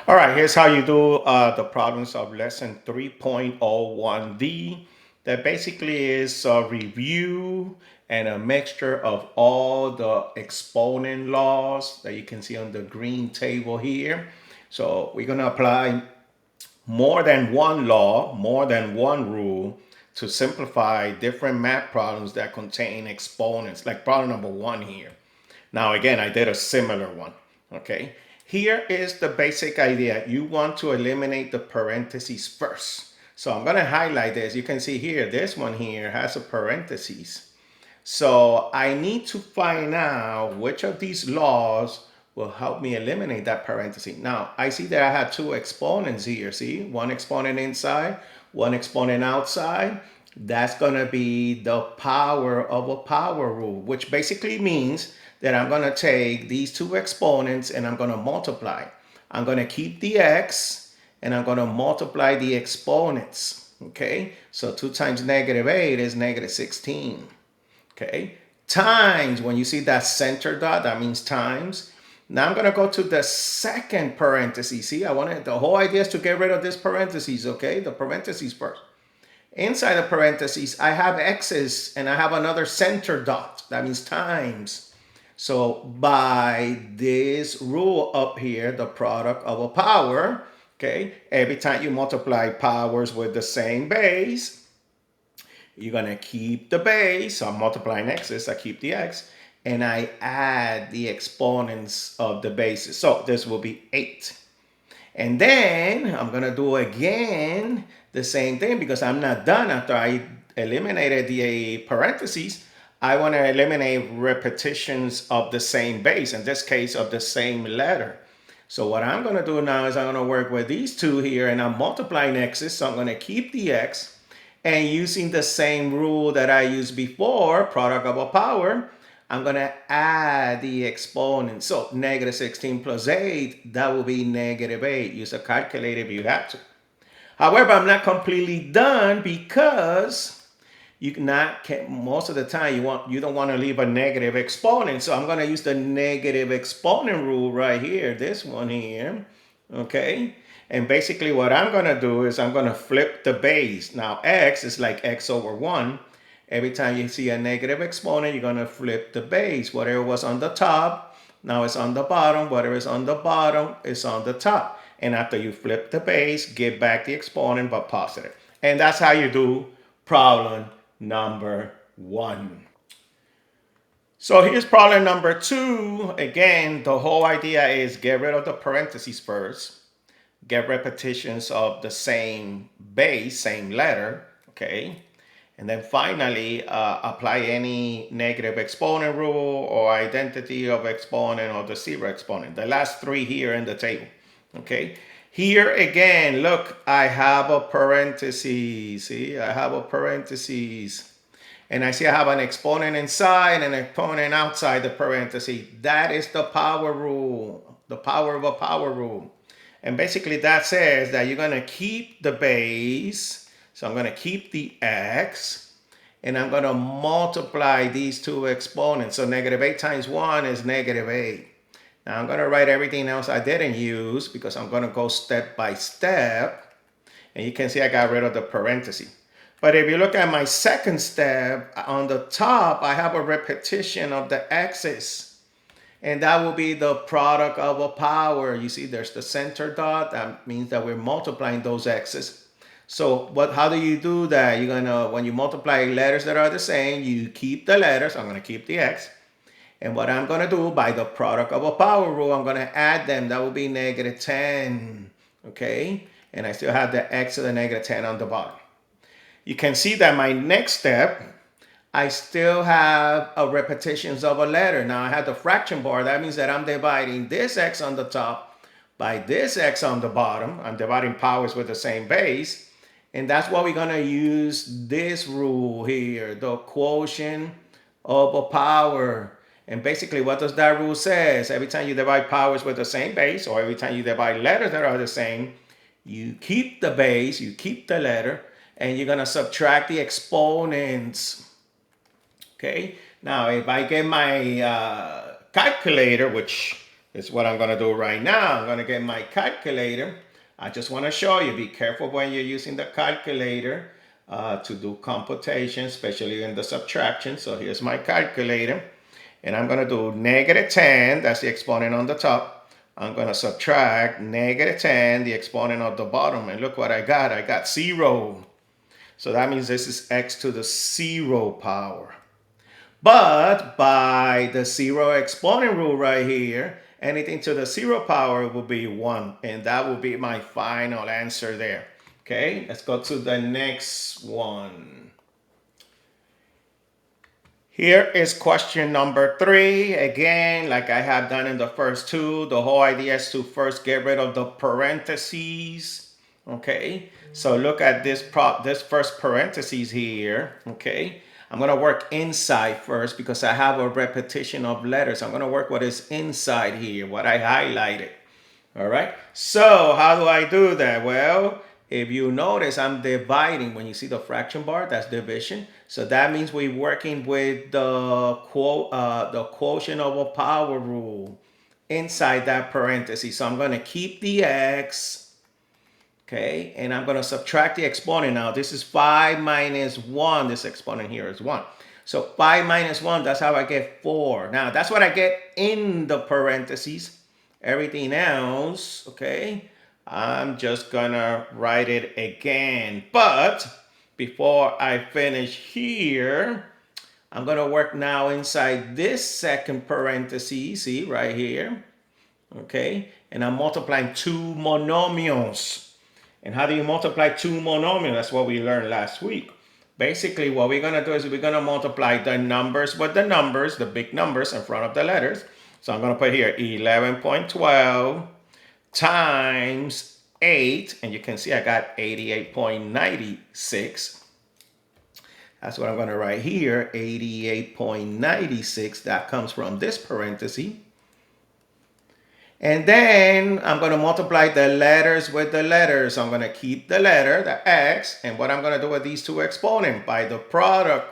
All right, here's how you do the problems of lesson 3.01D. That basically is a review and a mixture of all the exponent laws that you can see on the green table here. So we're going to apply more than one law, more than one rule to simplify different math problems that contain exponents, like problem number one here. Now, again, I did a similar one. Okay. Here is the basic idea. You want to eliminate the parentheses first. So I'm going to highlight this. You can see here, this one here has a parentheses. So I need to find out which of these laws will help me eliminate that parenthesis. Now, I see that I have two exponents here. See, one exponent inside, one exponent outside. That's going to be the power of a power rule, which basically means that I'm going to take these two exponents and I'm going to multiply. I'm going to keep the x and I'm going to multiply the exponents. Okay, so 2 times negative 8 is negative 16. Okay, times, when you see that center dot, that means times. Now I'm going to go to the second parenthesis. See, I wanted, the whole idea is to get rid of this parentheses, okay? The parentheses first. Inside the parentheses, I have x's and I have another center dot. That means times. So by this rule up here, the product of a power, okay, every time you multiply powers with the same base, you're going to keep the base. So I'm multiplying x's. I keep the x. And I add the exponents of the bases. So this will be 8. And then I'm going to do again the same thing because I'm not done after I eliminated the parentheses. I want to eliminate repetitions of the same base, in this case of the same letter. So what I'm going to do now is I'm going to work with these two here and I'm multiplying x's. So I'm going to keep the x and using the same rule that I used before, product of a power, I'm going to add the exponent. So negative 16 plus 8, that will be negative 8. Use a calculator if you have to. However, I'm not completely done because you cannot, most of the time you don't want to leave a negative exponent. So I'm going to use the negative exponent rule right here, this one here. Okay. And basically what I'm going to do is I'm going to flip the base. Now x is like x over 1. Every time you see a negative exponent, you're going to flip the base. Whatever was on the top, now it's on the bottom. Whatever is on the bottom is on the top. And after you flip the base, give back the exponent but positive. And that's how you do problem number one. So here's problem number two. Again, the whole idea is get rid of the parentheses first. Get repetitions of the same base, same letter, okay? And then finally, apply any negative exponent rule or identity of exponent or the zero exponent. The last three here in the table, okay? Here again, look, I have a parenthesis. See, I have a parenthesis. And I see I have an exponent inside and an exponent outside the parenthesis. That is the power rule, the power of a power rule. And basically that says that you're going to keep the base. So I'm going to keep the x and I'm going to multiply these two exponents. So negative 8 times 1 is negative 8. Now I'm going to write everything else I didn't use because I'm going to go step by step. And you can see I got rid of the parenthesis. But if you look at my second step, on the top, I have a repetition of the x's. And that will be the product of a power. You see, there's the center dot. That means that we're multiplying those x's. So how do you do that? You're going to, when you multiply letters that are the same, you keep the letters. I'm going to keep the x. And what I'm going to do by the product of a power rule, I'm going to add them. That will be negative 10. Okay? And I still have the x to the negative 10 on the bottom. You can see that my next step, I still have a repetitions of a letter. Now I have the fraction bar. That means that I'm dividing this x on the top by this x on the bottom. I'm dividing powers with the same base. And that's why we're going to use this rule here, the quotient of a power. And basically what does that rule says? Every time you divide powers with the same base, or every time you divide letters that are the same, you keep the base, you keep the letter, and you're going to subtract the exponents. Okay, now if I get my calculator, which It's what I'm going to do right now. I'm going to get my calculator. I just want to show you, be careful when you're using the calculator to do computation, especially in the subtraction. So here's my calculator. And I'm going to do negative 10. That's the exponent on the top. I'm going to subtract negative 10, the exponent on the bottom. And look what I got. I got 0. So that means this is x to the 0 power. But by the 0 exponent rule right here, anything to the 0 power will be 1. And that will be my final answer there. Okay, let's go to the next one. Here is question number 3. Again, like I have done in the first two, the whole idea is to first get rid of the parentheses. Okay, so look at this first parentheses here. Okay, I'm going to work inside first because I have a repetition of letters. I'm going to work what is inside here, what I highlighted. All right, so how do I do that? Well, if you notice, I'm dividing. When you see the fraction bar, that's division. So that means we're working with the quotient over power rule inside that parenthesis. So I'm going to keep the x, okay, and I'm going to subtract the exponent. Now, this is 5 minus 1. This exponent here is 1. So 5 minus 1, that's how I get 4. Now, that's what I get in the parentheses. Everything else, okay, I'm just gonna write it again. But before I finish here, I'm gonna work now inside this second parenthesis, see right here, okay? And I'm multiplying two monomials. And how do you multiply two monomials? That's what we learned last week. Basically, what we're gonna do is we're gonna multiply the numbers with the numbers, the big numbers in front of the letters. So I'm gonna put here 11.12 times 8, and you can see I got 88.96. That's what I'm going to write here, 88.96. That comes from this parenthesis. And then I'm going to multiply the letters with the letters. I'm going to keep the letter, the x, and what I'm going to do with these two exponents, by the product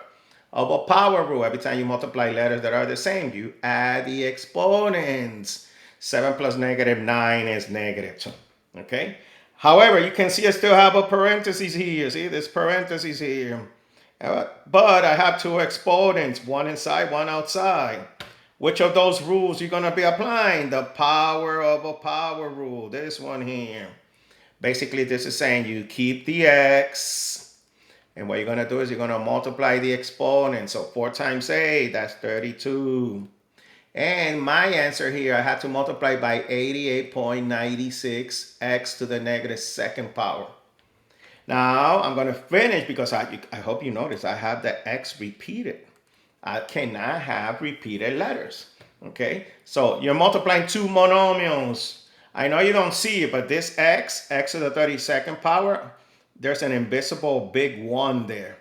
of a power rule. Every time you multiply letters that are the same, you add the exponents. 7 plus negative 9 is negative 2. Okay? However, you can see I still have a parenthesis here. See this parenthesis here. But I have two exponents, one inside, one outside. Which of those rules you're going to be applying? The power of a power rule. This one here. Basically, this is saying you keep the x. And what you're going to do is you're going to multiply the exponent. So 4 times 8, that's 32. And my answer here, I had to multiply by 88.96 x to the negative second power. Now, I'm going to finish because I hope you notice I have the x repeated. I cannot have repeated letters. Okay, so you're multiplying two monomials. I know you don't see it, but this x to the 32nd power, there's an invisible big 1 there.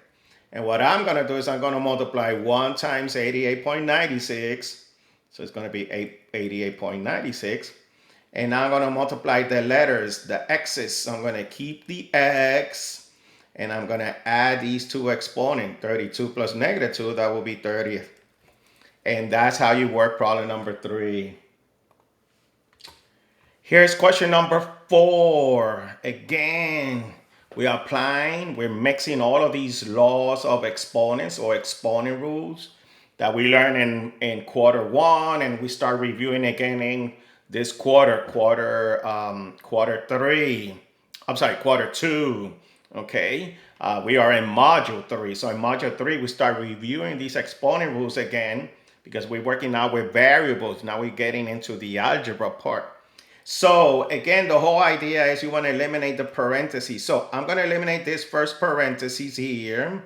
And what I'm going to do is I'm going to multiply 1 times 88.96. So it's going to be 88.96. And now I'm going to multiply the letters, the x's. So I'm going to keep the x. And I'm going to add these two exponents. 32 plus negative 2, that will be 30th. And that's how you work problem number 3. Here's question number 4. Again, we're mixing all of these laws of exponents or exponent rules that we learned in quarter 1, and we start reviewing again in this quarter 2. Okay, we are in module 3. So in module 3, we start reviewing these exponent rules again because we're working now with variables. Now we're getting into the algebra part. So again, the whole idea is you want to eliminate the parentheses. So I'm going to eliminate this first parentheses here.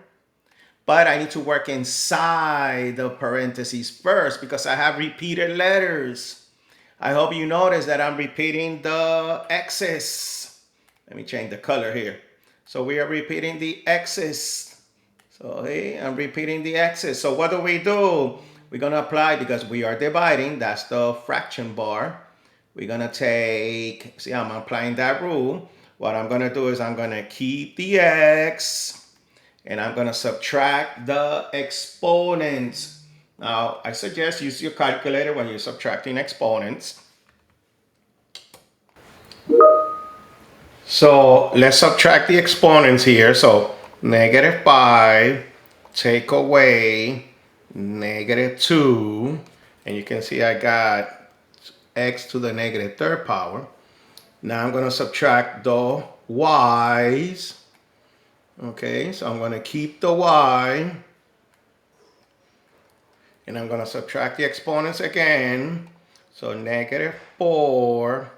But I need to work inside the parentheses first because I have repeated letters. I hope you notice that I'm repeating the x's. Let me change the color here. So we are repeating the x's. So hey, I'm repeating the x's. So what do? We're going to apply, because we are dividing. That's the fraction bar. We're going to take, see, I'm applying that rule. What I'm going to do is I'm going to keep the x. And I'm going to subtract the exponents. Now, I suggest use your calculator when you're subtracting exponents. So let's subtract the exponents here. So negative 5 take away negative 2. And you can see I got x to the negative third power. Now I'm going to subtract the y's. Okay, so I'm going to keep the y. And I'm going to subtract the exponents again. So negative 4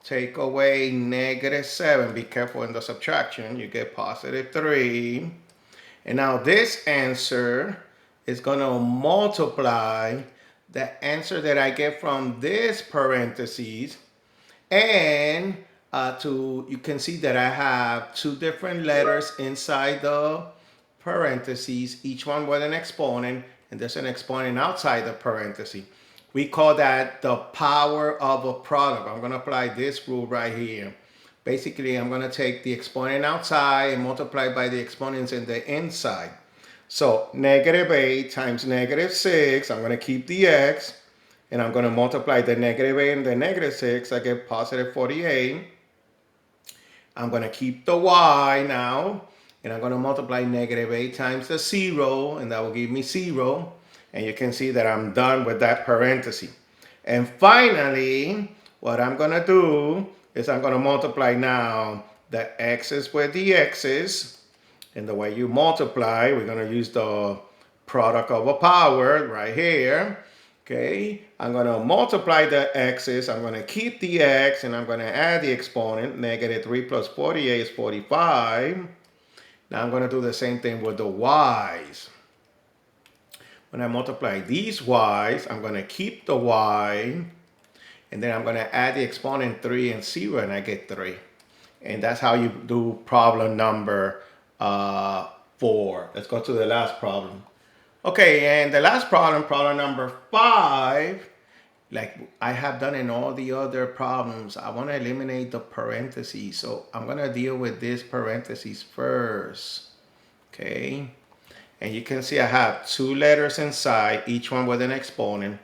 take away negative 7. Be careful in the subtraction. You get positive 3. And now this answer is going to multiply the answer that I get from this parentheses. And you can see that I have two different letters inside the parentheses, each one with an exponent, and there's an exponent outside the parenthesis. We call that the power of a product. I'm going to apply this rule right here. Basically, I'm going to take the exponent outside and multiply by the exponents in the inside. So negative 8 times negative 6, I'm going to keep the x, and I'm going to multiply the negative 8 and the negative 6. I get positive 48. I'm going to keep the y now, and I'm going to multiply negative 8 times the 0, and that will give me 0. And you can see that I'm done with that parenthesis. And finally, what I'm going to do is I'm going to multiply now the x's with the x's. And the way you multiply, we're going to use the product of a power right here. Okay, I'm going to multiply the x's. I'm going to keep the x, and I'm going to add the exponent. Negative 3 plus 48 is 45. Now I'm going to do the same thing with the y's. When I multiply these y's, I'm going to keep the y, and then I'm going to add the exponent 3 and 0, and I get 3. And that's how you do problem number 4. Let's go to the last problem. Okay, and the last problem, problem number 5, like I have done in all the other problems, I want to eliminate the parentheses. So I'm going to deal with this parentheses first. Okay, and you can see I have two letters inside, each one with an exponent.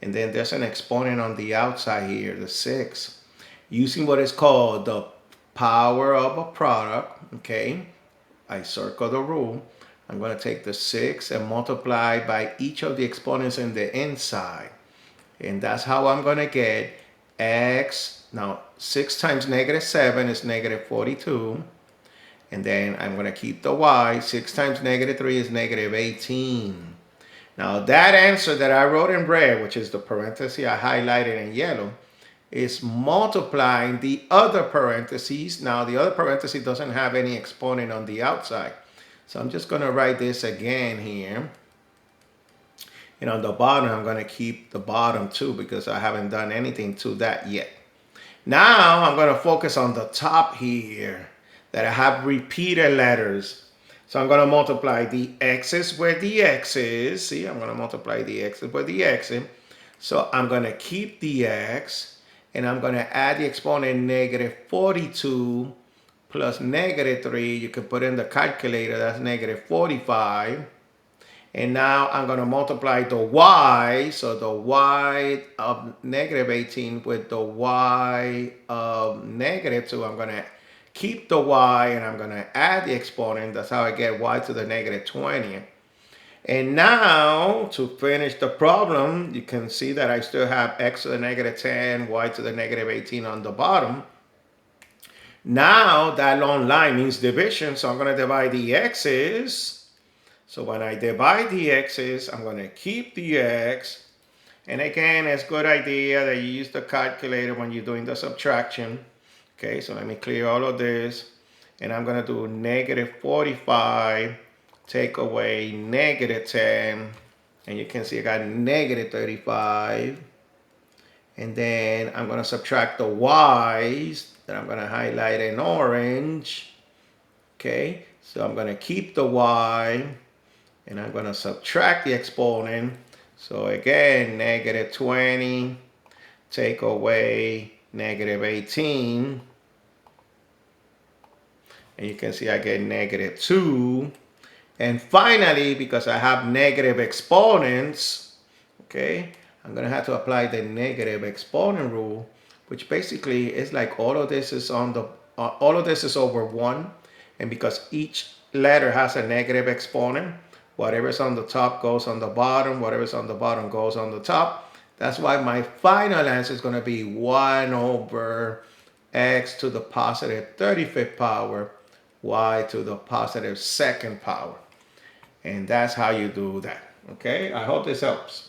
And then there's an exponent on the outside here, the 6. Using what is called the power of a product, okay, I circle the rule. I'm going to take the 6 and multiply by each of the exponents in the inside. And that's how I'm going to get x. Now, 6 times negative 7 is negative 42. And then I'm going to keep the y. 6 times negative 3 is negative 18. Now, that answer that I wrote in red, which is the parenthesis I highlighted in yellow, is multiplying the other parentheses. Now, the other parenthesis doesn't have any exponent on the outside. So I'm just going to write this again here. And on the bottom, I'm going to keep the bottom too because I haven't done anything to that yet. Now, I'm going to focus on the top here that I have repeated letters. So I'm going to multiply the x's with the x's. See, I'm going to multiply the x's with the x's. So I'm going to keep the x, and I'm going to add the exponent negative 42 plus negative 3. You can put in the calculator, that's negative 45. And now I'm going to multiply the y, so the y of negative 18 with the y of negative 2. I'm going to keep the y, and I'm going to add the exponent. That's how I get y to the negative 20. And now, to finish the problem, you can see that I still have x to the negative 10, y to the negative 18 on the bottom. Now, that long line means division, so I'm going to divide the x's. So when I divide the x's, I'm going to keep the x. And again, it's a good idea that you use the calculator when you're doing the subtraction. Okay, so let me clear all of this. And I'm going to do negative 45, take away negative 10. And you can see I got negative 35. And then I'm going to subtract the y's that I'm going to highlight in orange. Okay, so I'm going to keep the y, and I'm going to subtract the exponent. So again, negative 20, take away negative 18. And you can see I get negative 2. And finally, because I have negative exponents, okay, I'm going to have to apply the negative exponent rule, which basically is like all of this is on all of this is over 1. And because each letter has a negative exponent, whatever's on the top goes on the bottom, whatever's on the bottom goes on the top. That's why my final answer is going to be 1 over x to the positive 35th power, y to the positive 2nd power. And that's how you do that. Okay, I hope this helps.